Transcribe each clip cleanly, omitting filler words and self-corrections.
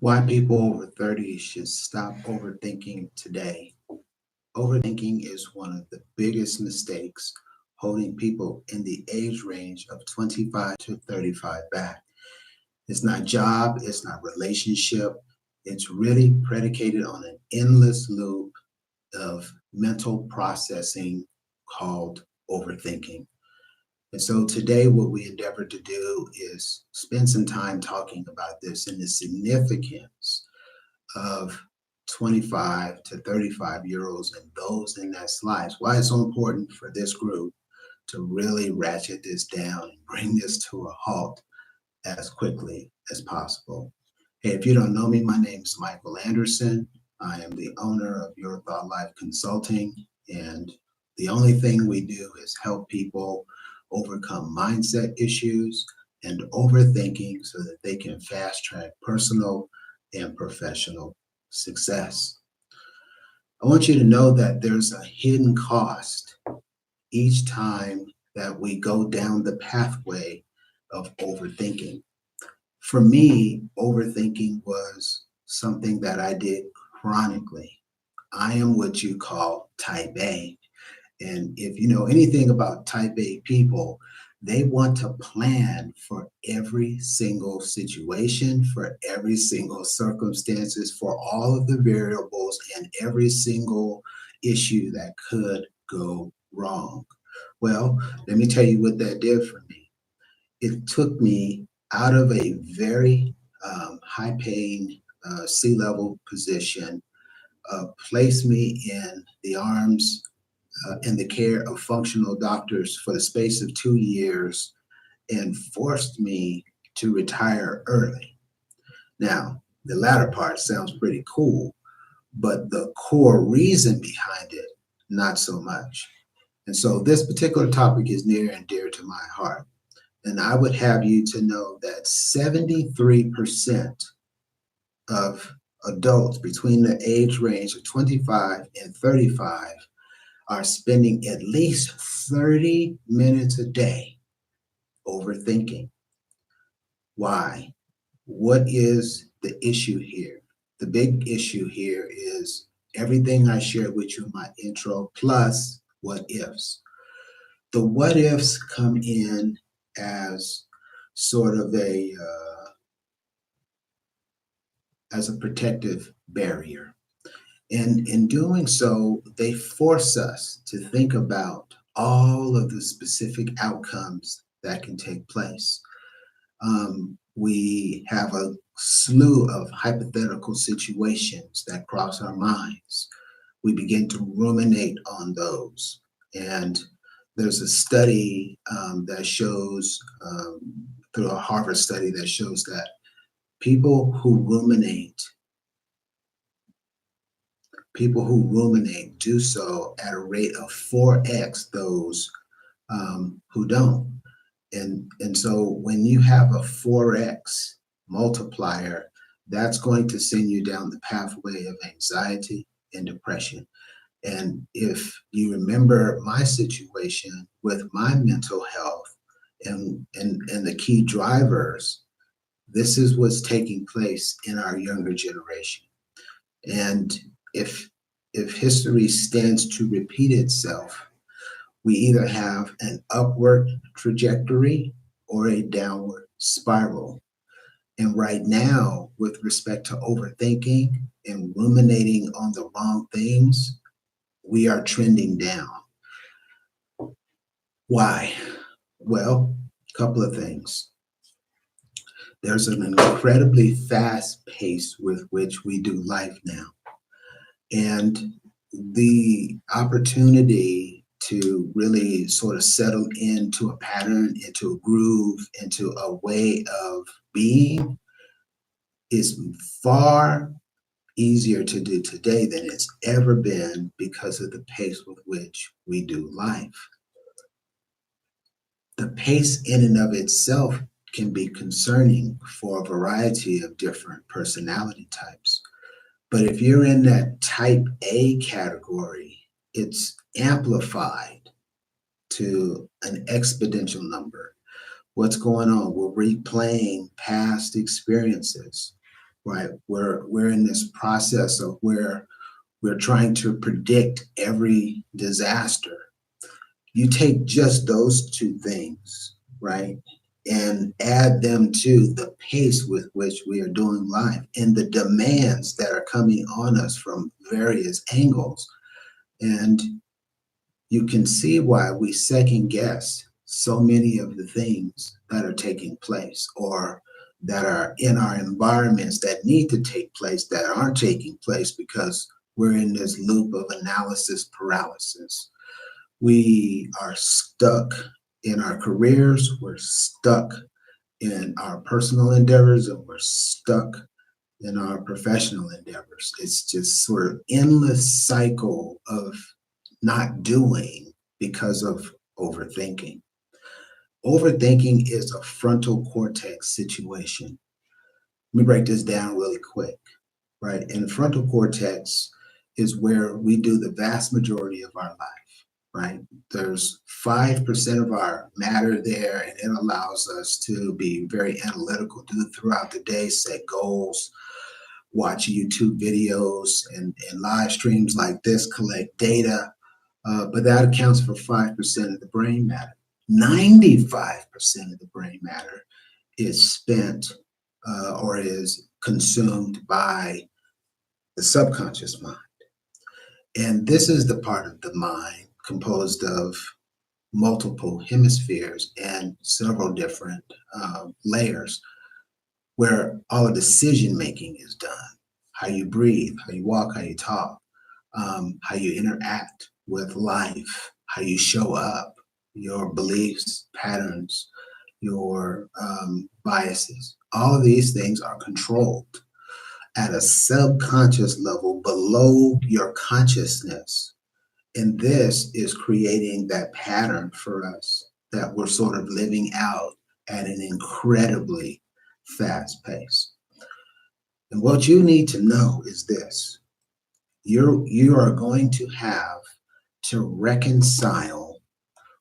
Why people over 30 should stop overthinking today. Overthinking is one of the biggest mistakes holding people in the age range of 25 to 35 back. It's not job, it's not relationship. It's really predicated on an endless loop of mental processing called overthinking. And so today, what we endeavor to do is spend some time talking about this and the significance of 25 to 35-year-olds and those in that lives. Why it's so important for this group to really ratchet this down and bring this to a halt as quickly as possible. Hey, if you don't know me, my name is Michael Anderson. I am the owner of Your Thought Life Consulting, and the only thing we do is help people overcome mindset issues and overthinking so that they can fast track personal and professional success. I want you to know that there's a hidden cost each time that we go down the pathway of overthinking. For me, overthinking was something that I did chronically. I am what you call type A. And if you know anything about type A people, they want to plan for every single situation, for every single circumstances, for all of the variables and every single issue that could go wrong. Well, let me tell you what that did for me. It took me out of a very high paying C-level position, placed me in the arms and the care of functional doctors for the space of 2 years and forced me to retire early. Now, the latter part sounds pretty cool, but the core reason behind it, not so much. And so this particular topic is near and dear to my heart. And I would have you to know that 73% of adults between the age range of 25 and 35 are spending at least 30 minutes a day overthinking. Why? What is the issue here? The big issue here is everything I shared with you in my intro, plus what ifs. The what ifs come in as sort of a protective barrier. And in doing so, they force us to think about all of the specific outcomes that can take place. We have a slew of hypothetical situations that cross our minds. We begin to ruminate on those. And there's a study that shows, through a Harvard study, that shows that people who ruminate do so at a rate of 4x those who don't. And so when you have a 4x multiplier, that's going to send you down the pathway of anxiety and depression. And if you remember my situation with my mental health and the key drivers, this is what's taking place in our younger generation. And if history stands to repeat itself, we either have an upward trajectory or a downward spiral. And right now, with respect to overthinking and ruminating on the wrong things, we are trending down. Why? Well, a couple of things. There's an incredibly fast pace with which we do life now. And the opportunity to really sort of settle into a pattern, into a groove, into a way of being is far easier to do today than it's ever been because of the pace with which we do life. The pace in and of itself can be concerning for a variety of different personality types. But if you're in that type A category, it's amplified to an exponential number. What's going on? We're replaying past experiences. right? We're in this process of where we're trying to predict every disaster. You take just those two things, right, and add them to the pace with which we are doing life and the demands that are coming on us from various angles. And you can see why we second guess so many of the things that are taking place or that are in our environments that need to take place that aren't taking place because we're in this loop of analysis paralysis. We are stuck in our careers, we're stuck in our personal endeavors, and we're stuck in our professional endeavors. It's just sort of endless cycle of not doing because of overthinking. Overthinking is a frontal cortex situation. Let me break this down really quick, right? And the frontal cortex is where we do the vast majority of our life, right? There's 5% of our matter there, and it allows us to be very analytical throughout the day, set goals, watch YouTube videos and live streams like this, collect data. But that accounts for 5% of the brain matter. 95% of the brain matter is spent or is consumed by the subconscious mind. And this is the part of the mind composed of multiple hemispheres and several different layers where all of decision making is done. How you breathe, how you walk, how you talk, how you interact with life, how you show up, your beliefs, patterns, your biases. All of these things are controlled at a subconscious level below your consciousness. And this is creating that pattern for us that we're sort of living out at an incredibly fast pace. And what you need to know is this. You are going to have to reconcile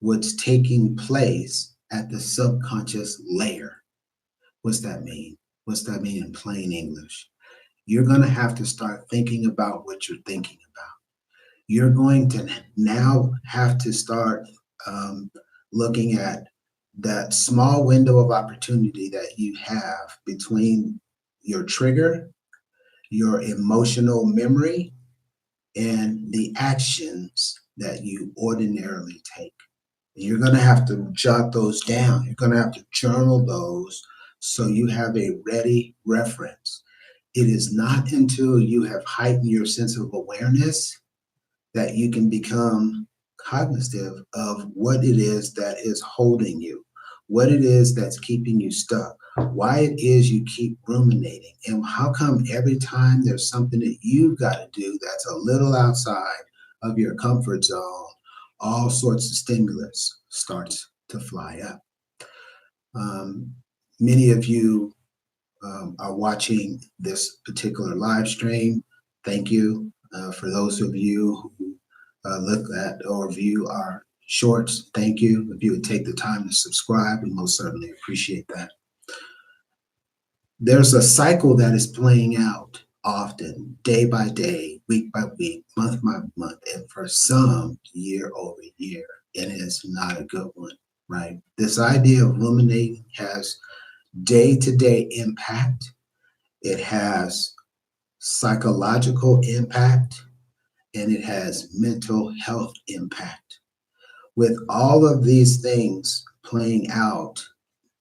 what's taking place at the subconscious layer. What's that mean? What's that mean in plain English? You're going to have to start thinking about what you're thinking about. You're going to now have to start looking at that small window of opportunity that you have between your trigger, your emotional memory, and the actions that you ordinarily take. You're going to have to jot those down. You're going to have to journal those so you have a ready reference. It is not until you have heightened your sense of awareness that you can become cognitive of what it is that is holding you, what it is that's keeping you stuck, why it is you keep ruminating, and how come every time there's something that you've got to do that's a little outside of your comfort zone, all sorts of stimulus starts to fly up. Many of you are watching this particular live stream. Thank you. For those of you who look at or view our shorts, thank you. If you would take the time to subscribe, we most certainly appreciate that. There's a cycle that is playing out often, day by day, week by week, month by month, and for some, year over year. And it's not a good one, right? This idea of ruminating has day-to-day impact. It has psychological impact, and it has mental health impact. With all of these things playing out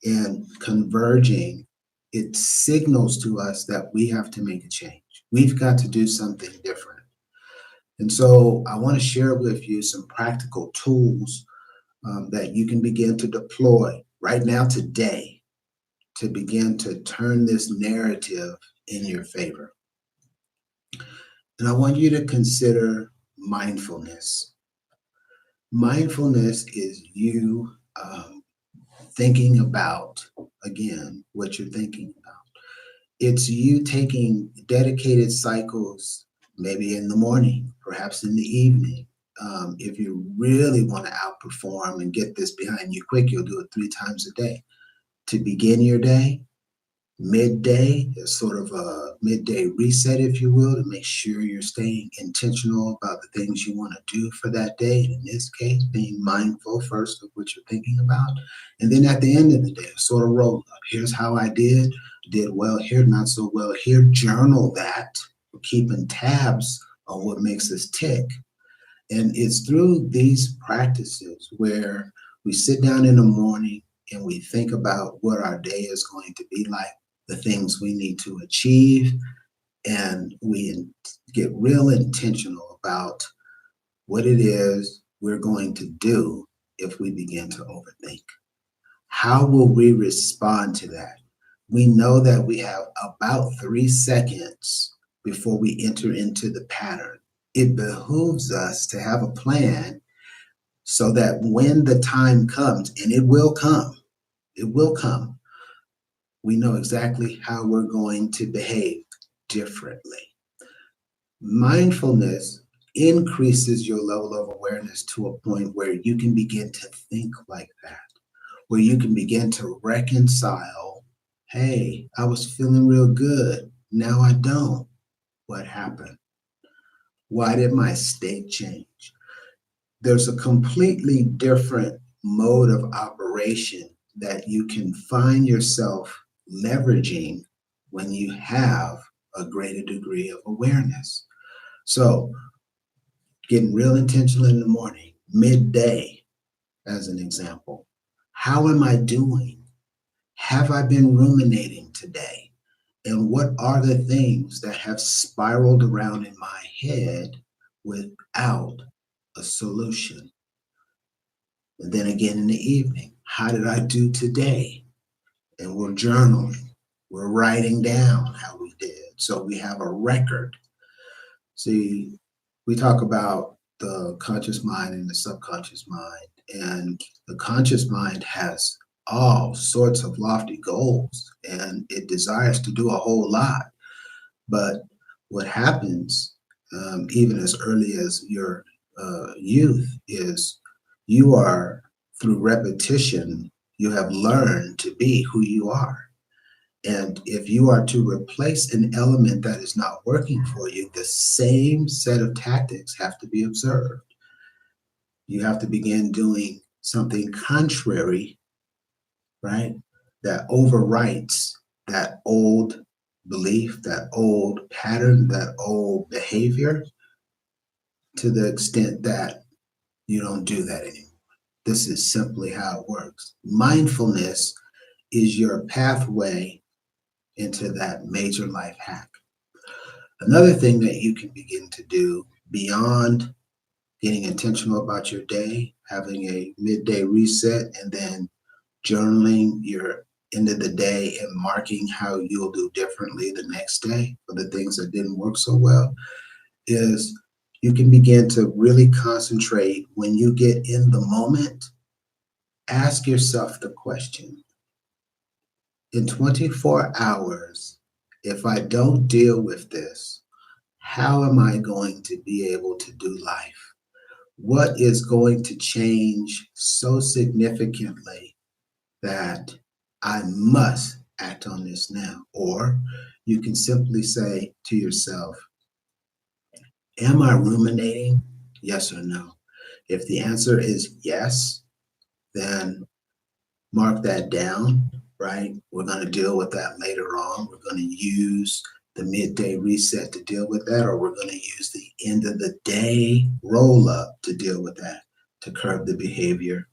and converging, it signals to us that we have to make a change. We've got to do something different. And so I want to share with you some practical tools that you can begin to deploy right now today to begin to turn this narrative in your favor. And I want you to consider mindfulness. Mindfulness is you thinking about, again, what you're thinking about. It's you taking dedicated cycles, maybe in the morning, perhaps in the evening. If you really want to outperform and get this behind you quick, you'll do it 3 times a day. To begin your day, Midday is sort of a midday reset, if you will, to make sure you're staying intentional about the things you want to do for that day. In this case, being mindful first of what you're thinking about. And then at the end of the day, sort of roll up. Here's how I did well here, not so well here. Journal that. We're keeping tabs on what makes us tick. And it's through these practices where we sit down in the morning and we think about what our day is going to be like, the things we need to achieve, and we get real intentional about what it is we're going to do if we begin to overthink. How will we respond to that? We know that we have about 3 seconds before we enter into the pattern. It behooves us to have a plan so that when the time comes, and it will come, we know exactly how we're going to behave differently. Mindfulness increases your level of awareness to a point where you can begin to think like that, where you can begin to reconcile, hey, I was feeling real good. Now I don't. What happened? Why did my state change? There's a completely different mode of operation that you can find yourself leveraging when you have a greater degree of awareness. So, getting real intentional in the morning, midday, as an example. How am I doing? Have I been ruminating today? And what are the things that have spiraled around in my head without a solution? And then again in the evening, how did I do today? And we're journaling, we're writing down how we did. So we have a record. See, we talk about the conscious mind and the subconscious mind, and the conscious mind has all sorts of lofty goals and it desires to do a whole lot. But what happens, even as early as your youth, is you are, through repetition, you have learned to be who you are. And if you are to replace an element that is not working for you, the same set of tactics have to be observed. You have to begin doing something contrary, right? That overwrites that old belief, that old pattern, that old behavior, to the extent that you don't do that anymore. This is simply how it works. Mindfulness is your pathway into that major life hack. Another thing that you can begin to do beyond getting intentional about your day, having a midday reset, and then journaling your end of the day and marking how you'll do differently the next day for the things that didn't work so well, is you can begin to really concentrate when you get in the moment. Ask yourself the question, in 24 hours, if I don't deal with this, how am I going to be able to do life? What is going to change so significantly that I must act on this now? Or you can simply say to yourself, am I ruminating? Yes or no? If the answer is yes, then mark that down, right? We're going to deal with that later on. We're going to use the midday reset to deal with that, or we're going to use the end of the day roll up to deal with that, to curb the behavior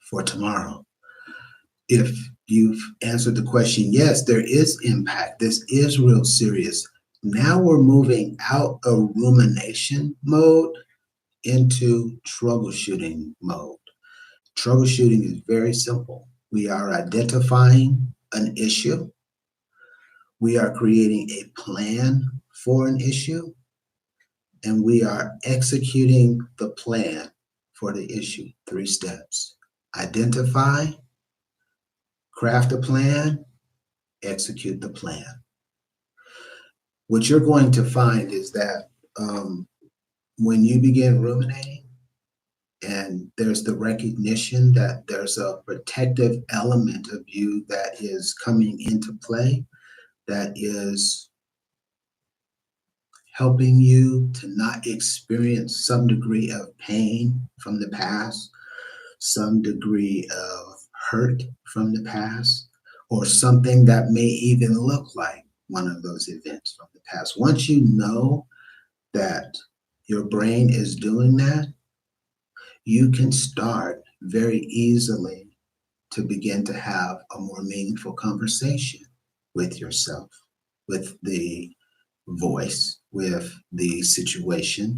for tomorrow. If you've answered the question, yes, there is impact. This is real serious. Now we're moving out of rumination mode into troubleshooting mode. Troubleshooting is very simple. We are identifying an issue. We are creating a plan for an issue, and we are executing the plan for the issue. 3 steps. Identify, craft a plan, execute the plan. What you're going to find is that when you begin ruminating, and there's the recognition that there's a protective element of you that is coming into play, that is helping you to not experience some degree of pain from the past, some degree of hurt from the past, or something that may even look like one of those events from the past. Once you know that your brain is doing that, you can start very easily to begin to have a more meaningful conversation with yourself, with the voice, with the situation,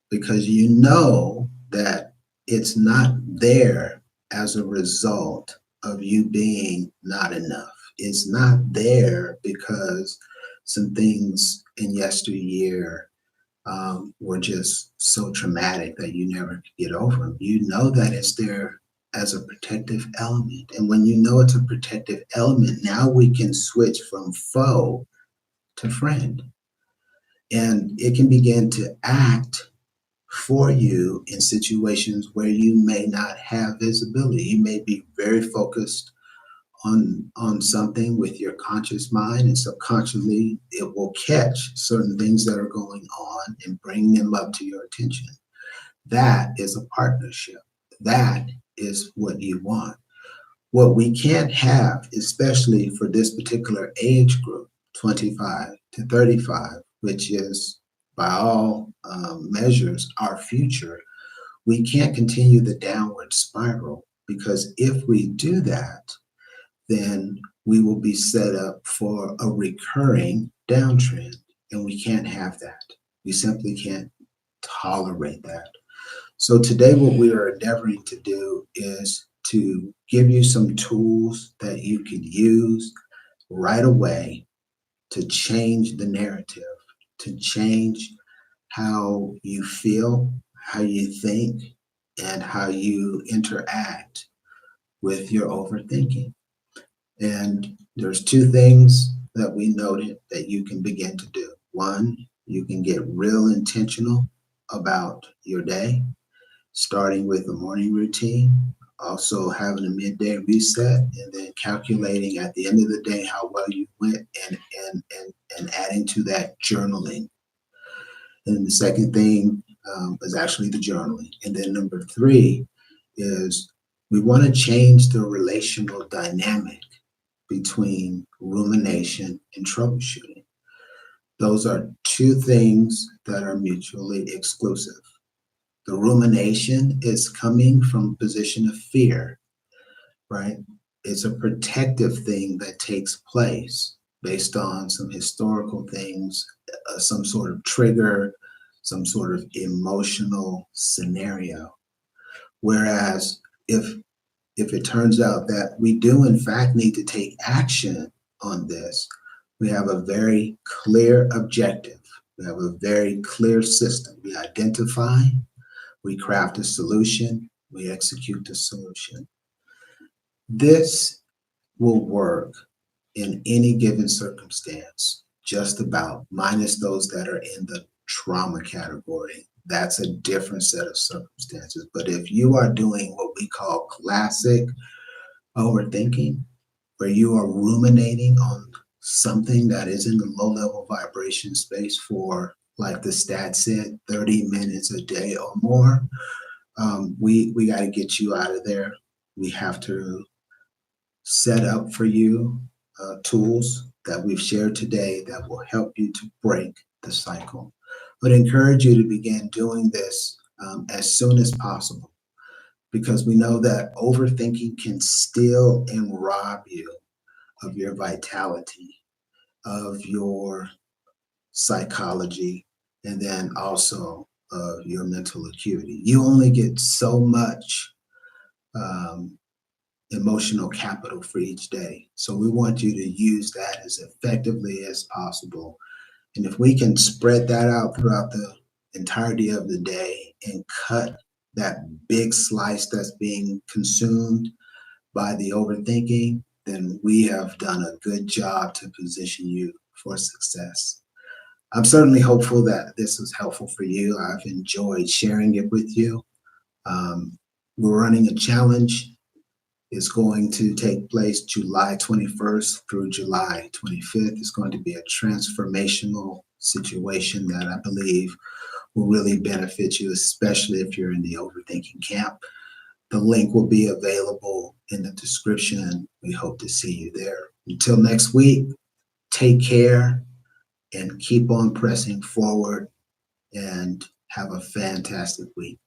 because you know that it's not there as a result of you being not enough. It's not there because some things in yesteryear were just so traumatic that you never could get over them. You know that it's there as a protective element. And when you know it's a protective element, now we can switch from foe to friend. And it can begin to act for you in situations where you may not have visibility. You may be very focused on something with your conscious mind, and subconsciously it will catch certain things that are going on and bring them up to your attention. That is a partnership. That is what you want. What we can't have, especially for this particular age group, 25 to 35, which is by all measures our future, we can't continue the downward spiral, because if we do that, then we will be set up for a recurring downtrend. And we can't have that. We simply can't tolerate that. So today, what we are endeavoring to do is to give you some tools that you can use right away to change the narrative, to change how you feel, how you think, and how you interact with your overthinking. And there's two things that we noted that you can begin to do. One, you can get real intentional about your day, starting with a morning routine, also having a midday reset, and then calculating at the end of the day how well you went, and adding to that journaling. And the second thing is actually the journaling. And then number three is we want to change the relational dynamic between rumination and troubleshooting. Those are two things that are mutually exclusive. The rumination is coming from a position of fear, right? It's a protective thing that takes place based on some historical things, some sort of trigger, some sort of emotional scenario. Whereas if it turns out that we do in fact need to take action on this, we have a very clear objective. We have a very clear system. We identify, we craft a solution, we execute the solution. This will work in any given circumstance, just about, minus those that are in the trauma category. That's a different set of circumstances. But if you are doing what we call classic overthinking, where you are ruminating on something that is in the low level vibration space for, like the stat said, 30 minutes a day or more, we got to get you out of there. We have to set up for you tools that we've shared today that will help you to break the cycle. But encourage you to begin doing this as soon as possible, because we know that overthinking can steal and rob you of your vitality, of your psychology, and then also of your mental acuity. You only get so much emotional capital for each day. So we want you to use that as effectively as possible. And if we can spread that out throughout the entirety of the day and cut that big slice that's being consumed by the overthinking, then we have done a good job to position you for success. I'm certainly hopeful that this was helpful for you. I've enjoyed sharing it with you. We're running a challenge Is going to take place July 21st through July 25th. It's going to be a transformational situation that I believe will really benefit you, especially if you're in the overthinking camp. The link will be available in the description. We hope to see you there. Until next week, take care and keep on pressing forward and have a fantastic week.